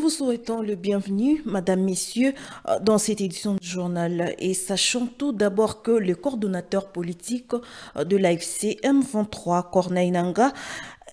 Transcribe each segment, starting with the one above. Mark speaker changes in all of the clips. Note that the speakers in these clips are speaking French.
Speaker 1: vous souhaitons le bienvenu, Madame, Messieurs, dans cette édition du journal. Et sachant tout d'abord que le coordonnateur politique de l'AFC M23, Corneille Nangaa,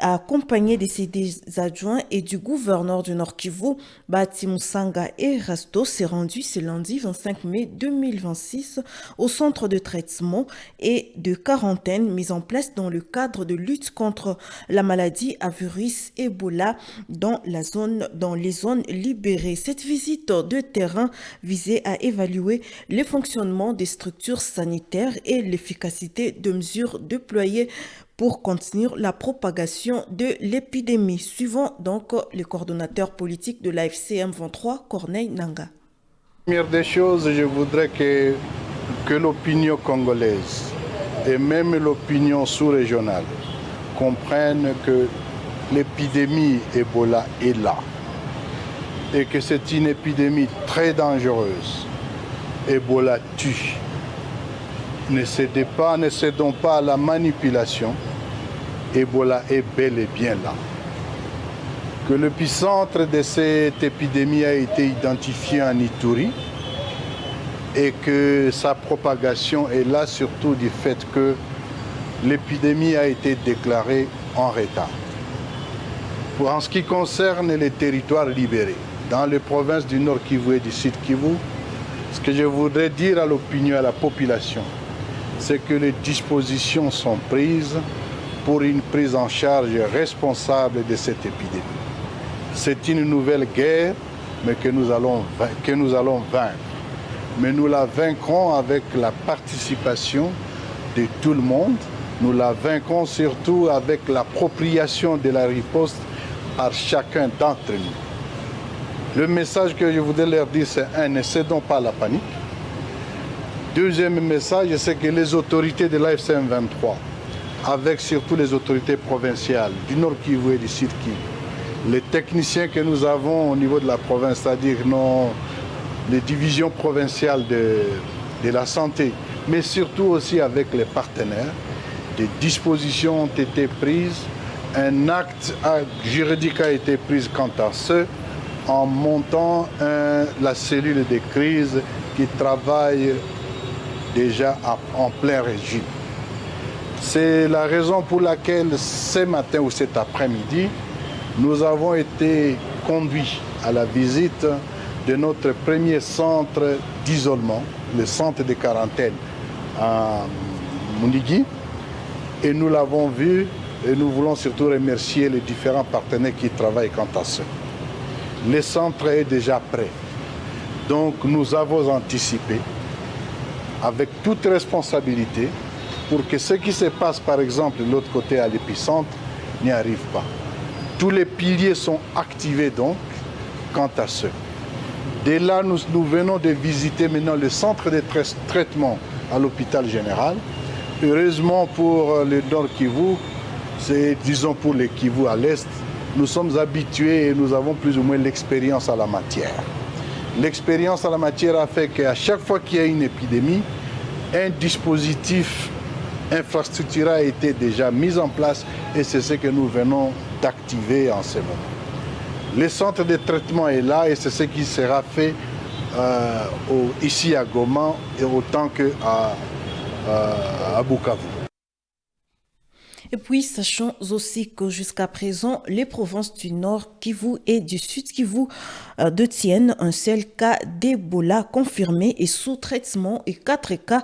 Speaker 1: accompagné de ses adjoints et du gouverneur du Nord Kivu, Bahati Musanga et Rasto, s'est rendu ce lundi 25 mai 2026 au centre de traitement et de quarantaine mis en place dans le cadre de lutte contre la maladie à virus Ebola dans les zones libérées. Cette visite de terrain visait à évaluer le fonctionnement des structures sanitaires et l'efficacité de mesures déployées pour contenir la propagation de l'épidémie. Suivant donc le coordonnateur politique de l'AFC M23, Corneille Nangaa.
Speaker 2: Première des choses, je voudrais que l'opinion congolaise et même l'opinion sous-régionale comprennent que l'épidémie Ebola est là et que c'est une épidémie très dangereuse. Ebola tue. Ne cédons pas à la manipulation. Ebola est bel et bien là. Que l'épicentre de cette épidémie a été identifié en Ituri et que sa propagation est là surtout du fait que l'épidémie a été déclarée en retard. En ce qui concerne les territoires libérés, dans les provinces du Nord Kivu et du Sud Kivu, ce que je voudrais dire à l'opinion, à la population, c'est que les dispositions sont prises pour une prise en charge responsable de cette épidémie. C'est une nouvelle guerre, mais que nous allons vaincre. Mais nous la vaincrons avec la participation de tout le monde. Nous la vaincrons surtout avec l'appropriation de la riposte par chacun d'entre nous. Le message que je voudrais leur dire, c'est ne cédons pas à la panique. Deuxième message, c'est que les autorités de l'AFC M23, avec surtout les autorités provinciales du Nord Kivu et du Sud Kivu, les techniciens que nous avons au niveau de la province, c'est-à-dire les divisions provinciales de la santé, mais surtout aussi avec les partenaires, des dispositions ont été prises, un acte juridique a été pris quant à ce, en montant la cellule de crise qui travaille déjà en plein régime. C'est la raison pour laquelle ce matin ou cet après-midi, nous avons été conduits à la visite de notre premier centre d'isolement, le centre de quarantaine à Munigi. Et nous l'avons vu et nous voulons surtout remercier les différents partenaires qui travaillent quant à ça. Le centre est déjà prêt. Donc nous avons anticipé avec toute responsabilité pour que ce qui se passe par exemple de l'autre côté à l'épicentre n'y arrive pas. Tous les piliers sont activés donc quant à ce. Dès là, nous venons de visiter maintenant le centre de traitement à l'hôpital général. Heureusement pour le Nord Kivu, c'est disons pour les Kivu à l'Est, nous sommes habitués et nous avons plus ou moins l'expérience à la matière. L'expérience à la matière a fait qu'à chaque fois qu'il y a une épidémie, un dispositif infrastructurel a été déjà mis en place et c'est ce que nous venons d'activer en ce moment. Le centre de traitement est là et c'est ce qui sera fait ici à Goma et autant qu'à Bukavu.
Speaker 1: Et puis, sachons aussi que jusqu'à présent, les provinces du Nord Kivu et du Sud Kivu détiennent un seul cas d'Ebola confirmé et sous traitement et 4 cas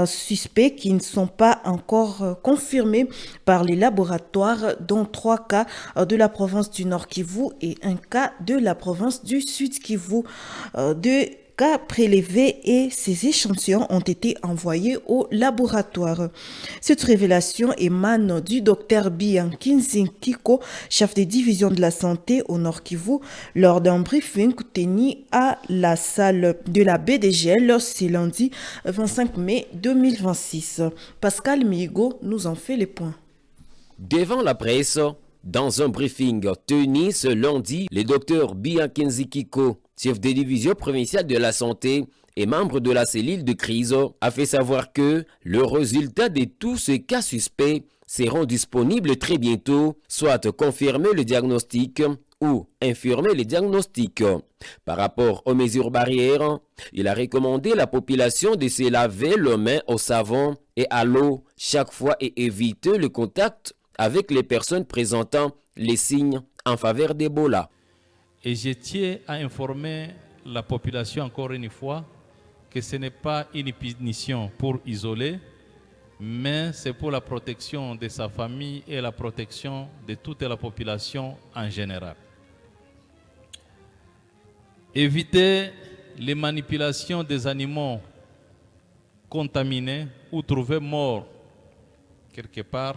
Speaker 1: suspects qui ne sont pas encore confirmés par les laboratoires, dont 3 cas de la province du Nord Kivu et un cas de la province du Sud Kivu. Cas prélevés et ces échantillons ont été envoyés au laboratoire. Cette révélation émane du docteur Bian Kinzinkiko, chef de division de la santé au Nord Kivu, lors d'un briefing tenu à la salle de la BDGL ce lundi 25 mai 2026. Pascal Migo nous en fait les points.
Speaker 3: Devant la presse, dans un briefing tenu ce lundi, le docteur Bian Kinzinkiko, chef de division provinciale de la santé et membre de la cellule de crise, a fait savoir que le résultat de tous ces cas suspects seront disponibles très bientôt, soit confirmer le diagnostic ou infirmer les diagnostics. Par rapport aux mesures barrières, il a recommandé la population de se laver les mains au savon et à l'eau chaque fois et éviter le contact avec les personnes présentant les signes en faveur d'Ebola.
Speaker 4: Et je tiens à informer la population encore une fois que ce n'est pas une punition pour isoler, mais c'est pour la protection de sa famille et la protection de toute la population en général. Éviter les manipulations des animaux contaminés ou trouvés morts quelque part,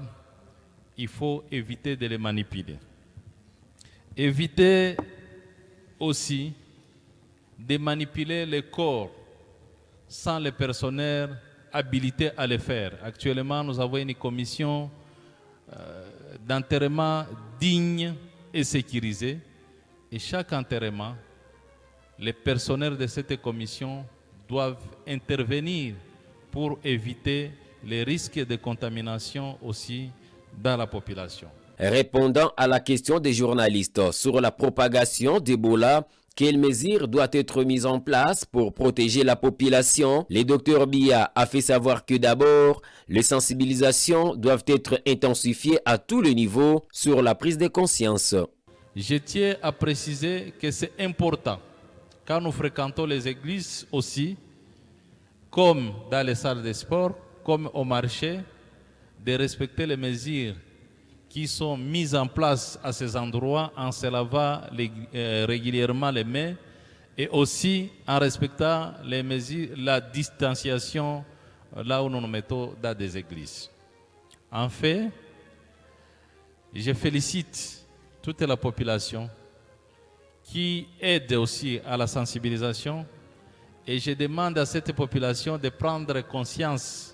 Speaker 4: il faut éviter de les manipuler. Éviter aussi de manipuler le corps sans le personnel habilité à le faire. Actuellement, nous avons une commission d'enterrement digne et sécurisée. Et chaque enterrement, les personnels de cette commission doivent intervenir pour éviter les risques de contamination aussi dans la population.
Speaker 3: Répondant à la question des journalistes sur la propagation d'Ebola, quelles mesures doivent être mises en place pour protéger la population? Le docteur Biya a fait savoir que d'abord, les sensibilisations doivent être intensifiées à tous les niveaux sur la prise de conscience.
Speaker 4: Je tiens à préciser que c'est important, quand nous fréquentons les églises aussi, comme dans les salles de sport, comme au marché, de respecter les mesures qui sont mises en place à ces endroits en se lavant régulièrement les mains et aussi en respectant les mesures, la distanciation là où nous nous mettons dans des églises. En fait, je félicite toute la population qui aide aussi à la sensibilisation et je demande à cette population de prendre conscience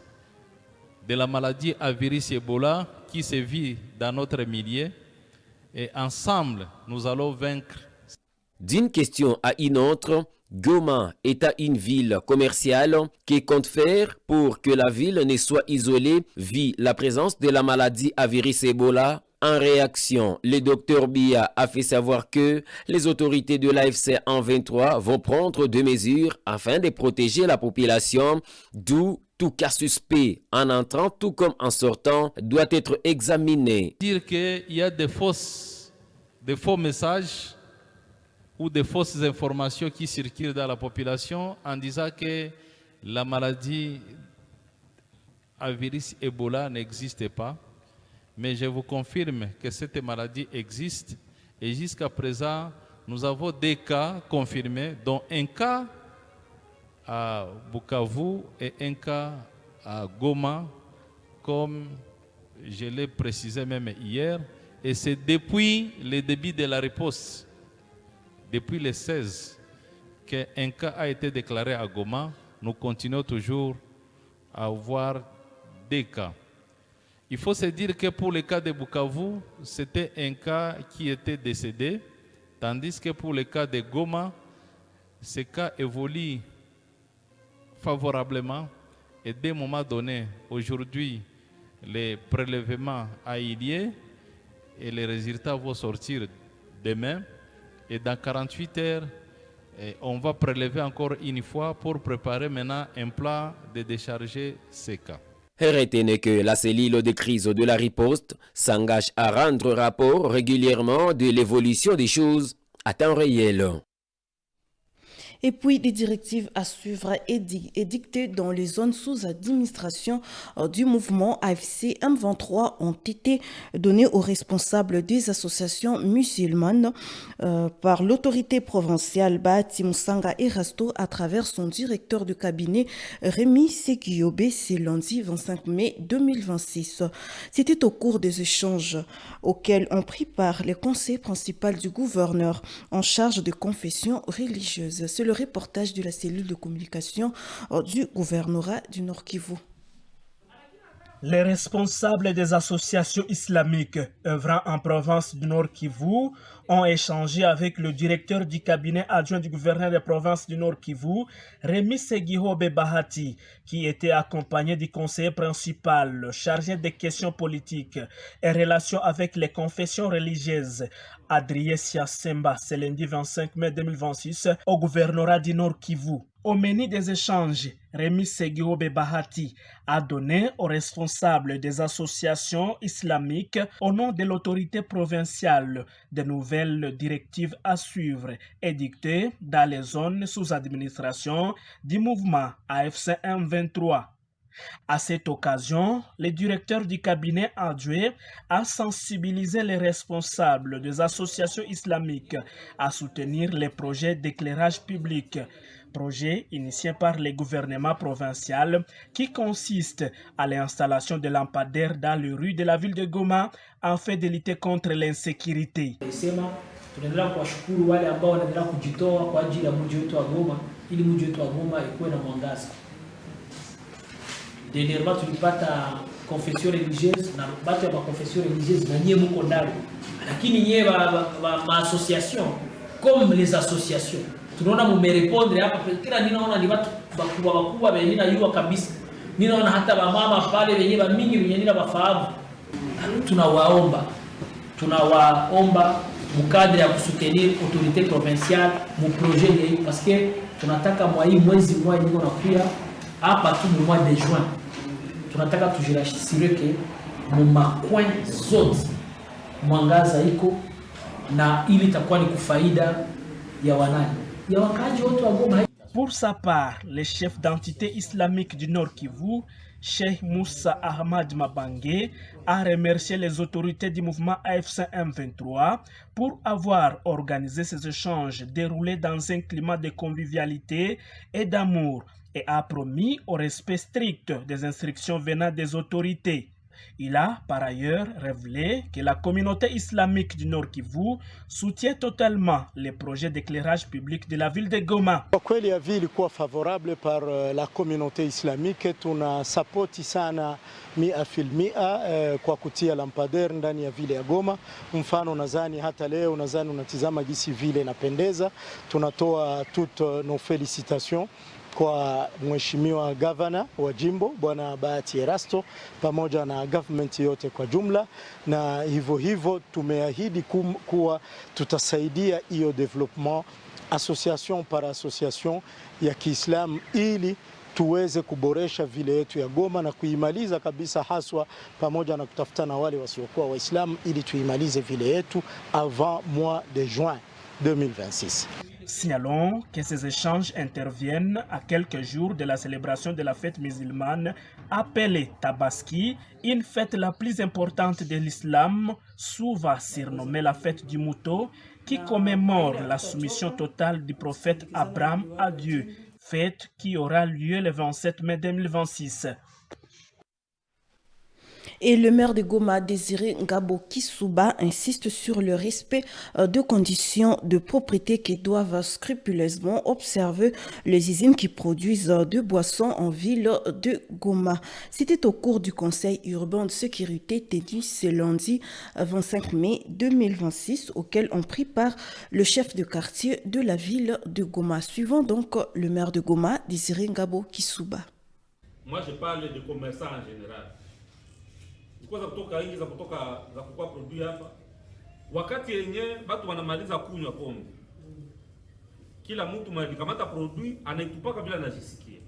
Speaker 4: de la maladie à virus Ebola qui se vit dans notre milieu et ensemble nous allons vaincre.
Speaker 3: D'une question à une autre, Goma est une ville commerciale qui compte faire pour que la ville ne soit isolée vu la présence de la maladie à virus Ebola. En réaction, le docteur Biya a fait savoir que les autorités de l'AFC M23 vont prendre des mesures afin de protéger la population, d'où tout cas suspect en entrant tout comme en sortant doit être examiné.
Speaker 4: Dire qu'il y a des faux messages ou des fausses informations qui circulent dans la population en disant que la maladie à virus Ebola n'existe pas. Mais je vous confirme que cette maladie existe et jusqu'à présent, nous avons des cas confirmés, dont un cas à Bukavu et un cas à Goma, comme je l'ai précisé même hier. Et c'est depuis le début de la riposte, depuis le 16, qu'un cas a été déclaré à Goma. Nous continuons toujours à avoir des cas. Il faut se dire que pour le cas de Bukavu, c'était un cas qui était décédé, tandis que pour le cas de Goma, ce cas évolue favorablement et dès un moment donné, aujourd'hui, les prélèvements a eu lieu et les résultats vont sortir demain et dans 48 heures, on va prélever encore une fois pour préparer maintenant un plan de décharger ces cas.
Speaker 3: Retenez que la cellule de crise de la riposte s'engage à rendre rapport régulièrement de l'évolution des choses à temps réel.
Speaker 1: Et puis, des directives à suivre édictées dans les zones sous administration du mouvement AFC M23 ont été données aux responsables des associations musulmanes par l'autorité provinciale Bahati Moussanga Erasto à travers son directeur de cabinet Rémi Sekiobe ce lundi 25 mai 2026. C'était au cours des échanges auxquels ont pris part les conseils principaux du gouverneur en charge de confession religieuse. C'est le reportage de la cellule de communication du gouvernorat du Nord Kivu.
Speaker 5: Les responsables des associations islamiques œuvrant en province du Nord Kivu ont échangé avec le directeur du cabinet adjoint du gouverneur de province du Nord Kivu, Rémi Segihobe Bahati, qui était accompagné du conseiller principal chargé des questions politiques et relations avec les confessions religieuses, Adrien Siasemba, ce lundi 25 mai 2026, au gouvernorat du Nord Kivu. Au menu des échanges, Rémi Segihobe Bahati a donné aux responsables des associations islamiques, au nom de l'autorité provinciale, de nouvelles directives à suivre édictées dans les zones sous administration du mouvement AFC M23. À cette occasion, le directeur du cabinet adjoint a sensibilisé les responsables des associations islamiques à soutenir les projets d'éclairage public, projet initié par le gouvernement provincial qui consiste à l'installation de lampadaires dans les rues de la ville de Goma afin de lutter contre l'insécurité.
Speaker 6: Tunaendelea kuwashukuru wale ambao wanaendelea kujitoa kwa ajili ya mji wetu wa Goma ili mji wetu wa Goma ikuwe na mwangaza. Dernièrement tulipata confession religieuse na batu ya confession religieuse na nyie mko ndani. Lakini nyie ma association comme les associations tunaona mumerepondre hapa, kila ninaona ni watu bakubwa wenye najua kabisa. Ninaona hata mama pale wenye ba mingi wenye nina bafahamu. Tunawaomba mukadre ya kusoutenir autorité provinciale mu projet hii parce que tunataka mwezi niko nakuya hapa tu mu mois de juin. Tunataka tujirashisire ke mu macoin zote mwangaza iko na ili itakuwa ni kufaida ya wanani.
Speaker 5: Pour sa part, le chef d'entité islamique du Nord Kivu, Cheikh Moussa Ahmad Mabangé, a remercié les autorités du mouvement AFC M23 pour avoir organisé ces échanges déroulés dans un climat de convivialité et d'amour et a promis au respect strict des instructions venant des autorités. Il a par ailleurs révélé que la communauté islamique du Nord Kivu soutient totalement les projets d'éclairage public de la ville de Goma.
Speaker 7: Kwa kweli ya ville ilikuwa favorable par la communauté islamique, tunasapoti sana 100% kwa kutia lampadaire ndani ya vile ya Goma. Mfano nadhani hata leo nadhani unatizama gisi vile inapendeza. Tunatoa toutes nos félicitations kwa mheshimiwa governor wa jimbo Bwana Bahati Erasto pamoja na government yote kwa jumla, na hivyo tumeahidi kuwa tutasaidia hiyo development association par association ya Kiislamu ili tuweze kuboresha vile yetu ya Goma na kuimaliza kabisa, haswa pamoja na kutafuta na wale wasiokuwa Waislamu ili tuimalize vile yetu avant mois de juin 2026.
Speaker 5: Signalons que ces échanges interviennent à quelques jours de la célébration de la fête musulmane appelée Tabaski, une fête la plus importante de l'islam, souvent surnommée la fête du Mouton, qui commémore la soumission totale du prophète Abraham à Dieu, fête qui aura lieu le 27 mai 2026.
Speaker 1: Et le maire de Goma, Désiré Ngabo Kisuba, insiste sur le respect de conditions de propriété qui doivent scrupuleusement observer les usines qui produisent de boissons en ville de Goma. C'était au cours du Conseil urbain de sécurité tenu ce lundi 25 mai 2026, auquel ont pris part le chef de quartier de la ville de Goma. Suivant donc le maire de Goma, Désiré Ngabo Kisuba.
Speaker 8: Moi, je parle de commerçants en général. Za kutoka nje za kukua produit hapa, wakati yenye watu wanamaliza kunywa pombe, kila mtu malikamata produit anaitupaka bila anajisikia.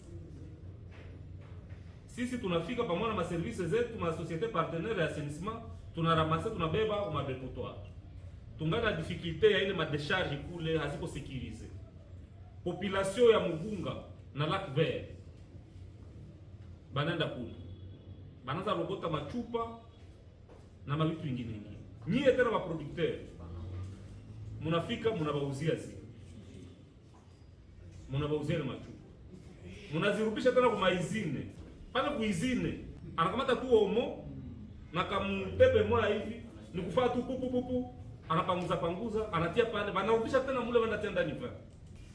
Speaker 8: Sisi tunafika pamoja na services zetu na société partenaire ya assainissement, tunaramasa tunabeba au madepotoir. Tungana difficulté ya ile madecharge kule haziko sécurisé. Population ya Mugunga na Lac Vert banenda kule banaza robota machupa na mavitu vingine vingine. Nyie tena wa producteur munafika munabauzia zi. Munabauzia machupa. Munazirudisha tena kwa maizine. Pale kuizine anakamata tu omo na kampepe moja hivi ni kufaa tu pupu anapanguza anatia pale banarudisha tena mule wanatia ndani pa.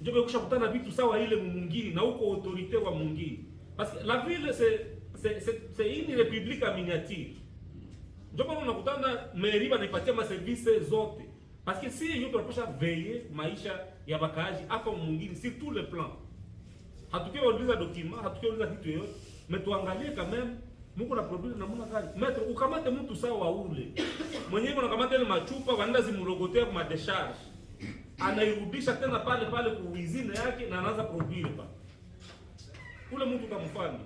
Speaker 8: Ndio bekusha kutana vitu sawa ile mungini na huko autorité wa mungini. Parce que la ville c'est une république en miniature. Ndio maana unakutana meri wanaipatia maservice zote. Parce que si yote tunapasha veiller maisha ya wakaaji hapa mwingine sur tous les plans. Hatukiuliza document, hatukiuliza kitu yoyote, mais tuangalie quand même Mungu na problem na muna gani. Metro ukamate mtu sawa ule. Mwenyewe unakamata ile machupa wanaenda zimurogotea kwa décharge. Anairudisha tena pale pale kwa usine yake na anaanza produire pa. Ule mtu kamfani.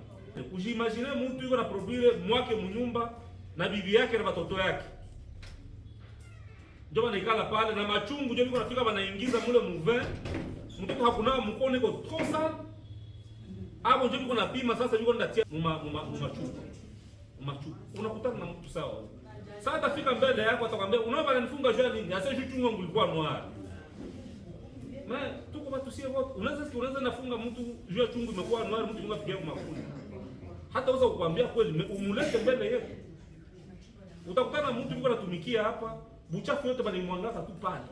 Speaker 8: Ujimagine mtu yuko na produire mwake mnyumba na bibi yake na watoto yake. Ndio wanaikala pale na machungu ndio yuko nafika wanaingiza mule mve. Mtoto hakuna mkono iko trop sana. Hapo ndio yuko napima sasa yuko ndatia machupa. Unakutana na mtu sawa. Sasa atafika mbele yako atakwambia unaomba nifunga jua nini? Asa chungu wangu ulikuwa noir. Mais tuko watu sio wote. Unaweza nafunga mtu jua chungu imekuwa noir, mtu ungapigia makuni. Hata uza kukwambia kweli umulete mbele yetu. Utakutana na mtu yuko anatumikia hapa, buchafu yote banimwangaza tu pale.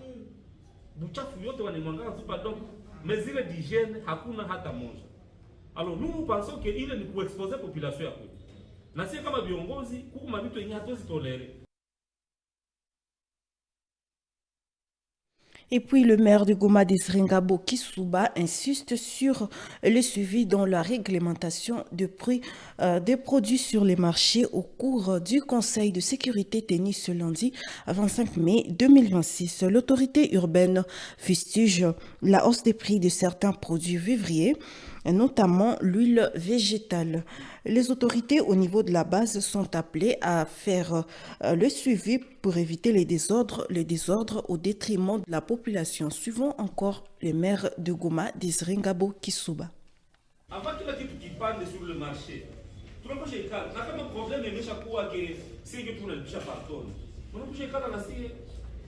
Speaker 8: Buchafu yote banimwangaza tu pale. Donc mesure d'hygiène hakuna hata moja. Alors nous pensons que ile ni kuexposer population yako. Na sisi kama viongozi kuko mabitu yenye hatuwezi tolere.
Speaker 1: Et puis le maire de Goma, Désiré Ngabo Kissouba, insiste sur le suivi dans la réglementation de prix des produits sur les marchés au cours du Conseil de sécurité tenu ce lundi 25 mai 2026. L'autorité urbaine fustige la hausse des prix de certains produits vivriers, notamment l'huile végétale. Les autorités au niveau de la base sont appelées à faire le suivi pour éviter les désordres au détriment de la population. Suivons encore le maire de Goma, Désiré Ngabo Kissouba.
Speaker 8: Avant kila kitu kipande sur le marché, tunapasha ikala na kama problem imeshakuwa ke sisi tunalipisha pardon. Tunapasha ikala na sisi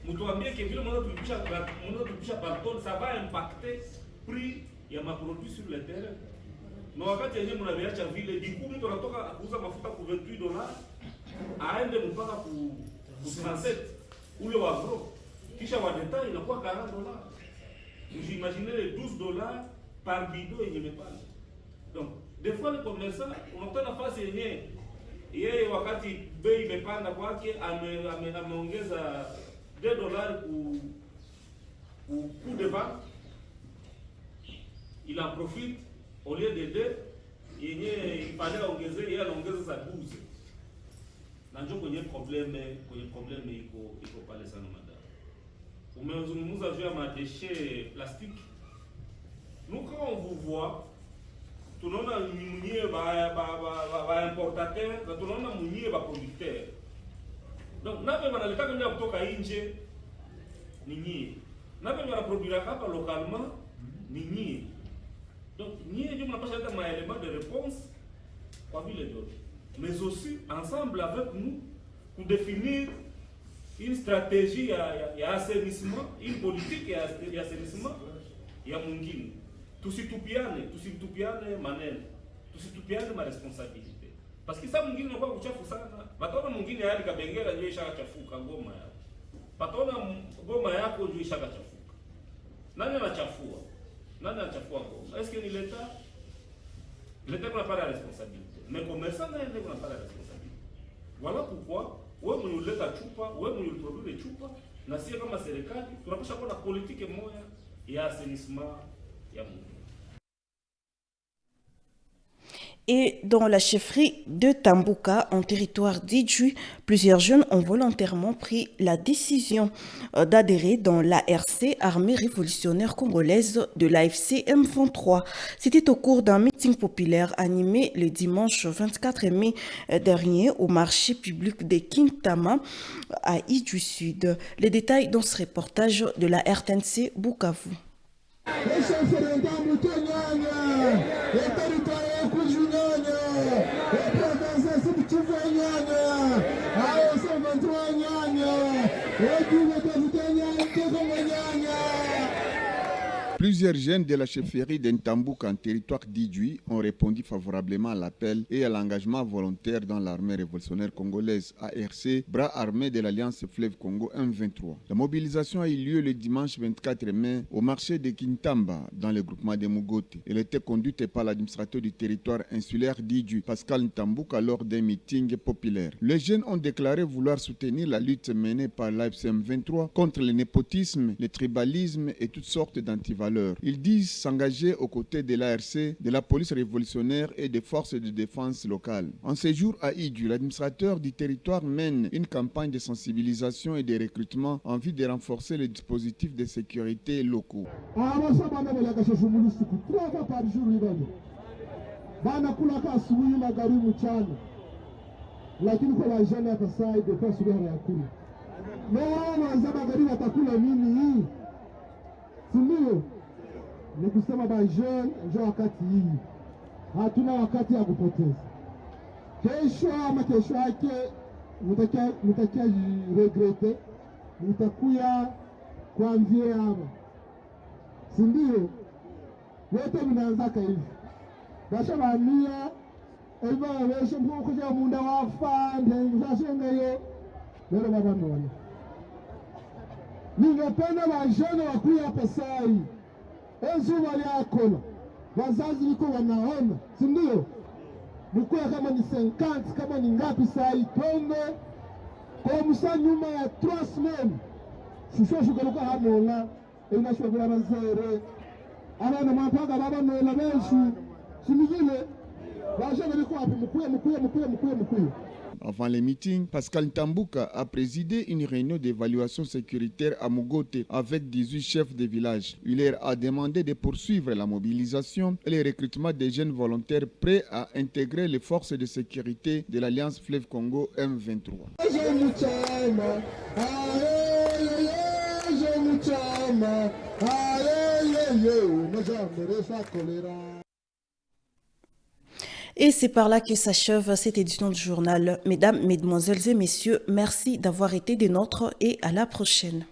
Speaker 8: mtuambie ke vile tulipisha pardon ça va impacter prix ya maproduit sur le terrain. Na wakati yenyewe mnaviacha vile diku mtu anatoka kuuza mafuta kwa $28 aende mpaka ku 37 ule wa gros kisha wa detail inakuwa $40. Vous imaginez les $12 par bidon yenye mepanda. Donc des fois le commerçant unakuta nafasi yenyewe yeye wakati bei imepanda kwake ameongeza $2 ku coût de vente. Il en profite au lieu de 2 yenye ipande aongeze yeye anaongeza za 12. Na njoo kwenye probleme iko pale sana madam. Umezungumza juu ya madeshe plastique. Nous quand on vous voit tunaona mwenyewe ba importateur na tunaona mwenyewe ba producteur. Donc nape wanaleta kwenda kutoka nje ni nyinyi. Nape wanaproduire hapa localement ni nyinyi. Donc, nous avons besoin d'un élément de réponse pour les autres. Mais aussi, ensemble avec nous, pour définir une stratégie d'assainissement, une politique d'assainissement, il y a mon guine. Tout ce tupiane manel, tout ce tupiane ma responsabilité. Parce que ça, mon guine n'a pas de chafuka. Patona mon guine a dit que Bengela lui chaka chafuka goma ya. Patona goma yako lui chaka chafuka. Nani anachafua? Nani anachafua Goma? Est-ce que ni l'État? L'État n'a pas la responsabilité. Mais les commerçants n'ont pas la responsabilité. Voilà pourquoi, wewe mwenye uleta chupa, wewe mwenye uliproduire chupa, na sisi kama serikali tunapaswa kuwa na politiki moja ya assainissement ya Mungu.
Speaker 1: Et dans la chefferie de Tambouka, en territoire d'Idju, plusieurs jeunes ont volontairement pris la décision d'adhérer dans l'ARC, Armée révolutionnaire congolaise de l'AFC M23. C'était au cours d'un meeting populaire animé le dimanche 24 mai dernier au marché public de Kintama à Idju Sud. Les détails dans ce reportage de la RTNC Bukavu.
Speaker 9: Plusieurs jeunes de la chefferie d'Ntambouka en territoire d'Idjui ont répondu favorablement à l'appel et à l'engagement volontaire dans l'armée révolutionnaire congolaise ARC, bras armé de l'Alliance Fleuve Congo M23. La mobilisation a eu lieu le dimanche 24 mai au marché de Kintamba dans le groupement de Mugote. Elle était conduite par l'administrateur du territoire insulaire d'Idjui, Pascal Ntambouka, lors d'un meeting populaire. Les jeunes ont déclaré vouloir soutenir la lutte menée par l'AFC M23 contre le népotisme, le tribalisme et toutes sortes d'antivaleurs. Ils disent s'engager aux côtés de l'ARC, de la police révolutionnaire et des forces de défense locales. En séjour à Idjui, l'administrateur du territoire mène une campagne de sensibilisation et de recrutement en vue de renforcer les dispositifs de sécurité locaux.
Speaker 10: Ni kusema bajeni njo wakati hii, hatuna wakati ya kupoteza. Kesho ama kesho yake mtakia regrete, mtakuya kuanzia hapa, si ndio? Wote mnaanzaka hivi basha bania eva weshe mkuja munda wafande msashengeyo lero baba nona. Ningependa bajeni wakuya hapa sai ezuba lyakona, wazazi liko wanaona, si ndio? Mkuya kama ni 50 kama ni ngapi sai twende kwa musa nyuma ya 3 semaines shusho shugaruka hamola ina shogora bazere abana mwapaga baba nola beshu simigile bashaka liko hapo mkuya.
Speaker 9: Avant le meeting, Pascal Ntambouka a présidé une réunion d'évaluation sécuritaire à Mugote avec 18 chefs de village. Il leur a demandé de poursuivre la mobilisation et le recrutement des jeunes volontaires prêts à intégrer les forces de sécurité de l'Alliance Fleuve Congo M23.
Speaker 1: Et c'est par là que s'achève cette édition du journal. Mesdames, Mesdemoiselles et Messieurs, merci d'avoir été des nôtres et à la prochaine.